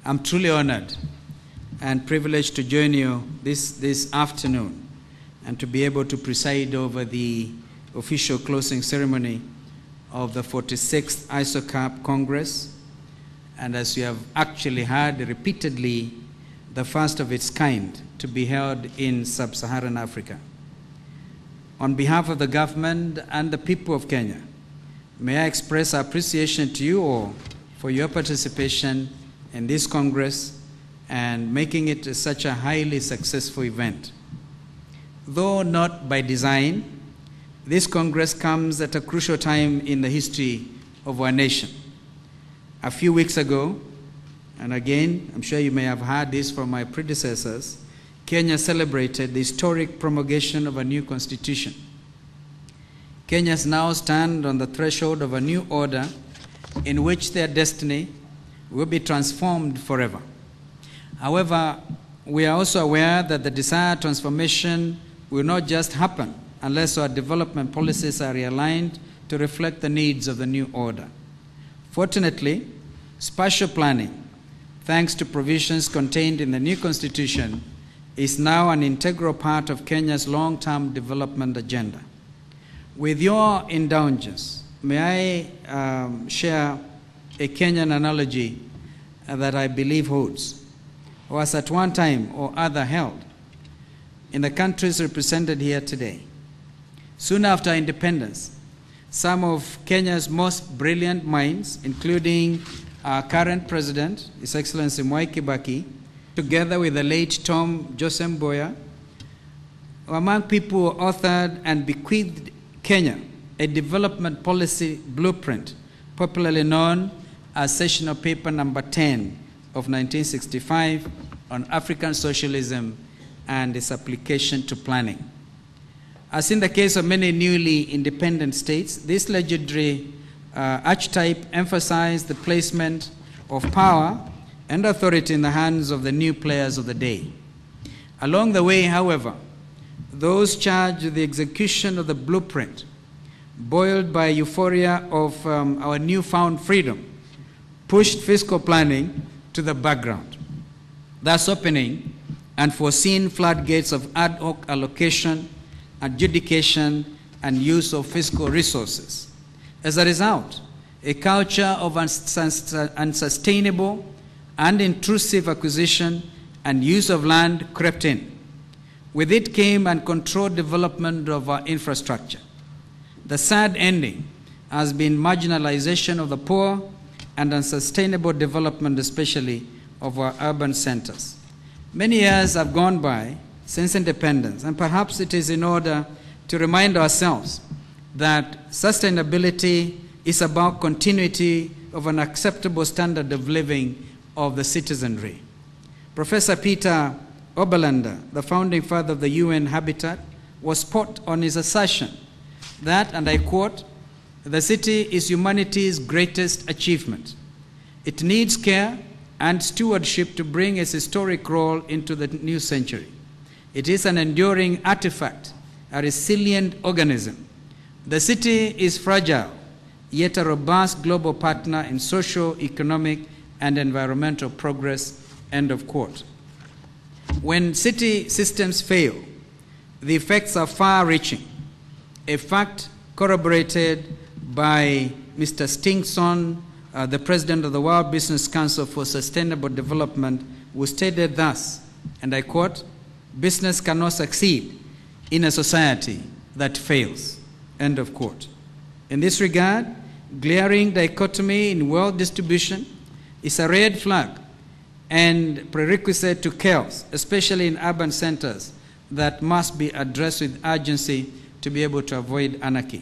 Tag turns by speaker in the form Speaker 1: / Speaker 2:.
Speaker 1: I'm truly honored and privileged to join you this afternoon and to be able to preside over the official closing ceremony of the 46th ISOCARP Congress, and as you have actually heard repeatedly, the first of its kind to be held in sub-Saharan Africa. On behalf of the government and the people of Kenya, may I express our appreciation to you all for your participation in this Congress and making it such a highly successful event. Though not by design, this Congress comes at a crucial time in the history of our nation. A few weeks ago, and again, I'm sure you may have heard this from my predecessors, Kenya celebrated the historic promulgation of a new constitution. Kenyans now stand on the threshold of a new order in which their destiny will be transformed forever. However, we are also aware that the desired transformation will not just happen unless our development policies are realigned to reflect the needs of the new order. Fortunately, spatial planning, thanks to provisions contained in the new constitution, is now an integral part of Kenya's long-term development agenda. With your indulgence, may I share a Kenyan analogy that I believe holds, or was at one time or other held, in the countries represented here today. Soon after independence, some of Kenya's most brilliant minds, including our current president, His Excellency Mwai Kibaki, together with the late Tom Joseph Mboya, were among people who authored and bequeathed Kenya a development policy blueprint, popularly known as Sessional Paper Number 10 of 1965 on African socialism and its application to planning. As in the case of many newly independent states, this legendary archetype emphasized the placement of power and authority in the hands of the new players of the day. Along the way, however, those charged with the execution of the blueprint, buoyed by euphoria of our newfound freedom, pushed fiscal planning to the background, thus opening and foreseen floodgates of ad hoc allocation, adjudication, and use of fiscal resources. As a result, a culture of unsustainable and intrusive acquisition and use of land crept in. With it came uncontrolled development of our infrastructure. The sad ending has been marginalization of the poor and unsustainable development, especially of our urban centers. Many years have gone by since independence, and perhaps it is in order to remind ourselves that sustainability is about continuity of an acceptable standard of living of the citizenry. Professor Peter Oberlander, the founding father of the UN Habitat, was spot on his assertion that, and I quote, "The city is humanity's greatest achievement. It needs care and stewardship to bring its historic role into the new century. It is an enduring artifact, a resilient organism. The city is fragile, yet a robust global partner in social, economic, and environmental progress," end of quote. When city systems fail, the effects are far-reaching, a fact corroborated by Mr. Stingson, the president of the World Business Council for Sustainable Development, who stated thus, and I quote, "Business cannot succeed in a society that fails," end of quote. In this regard, glaring dichotomy in wealth distribution is a red flag and prerequisite to chaos, especially in urban centers, that must be addressed with urgency to be able to avoid anarchy.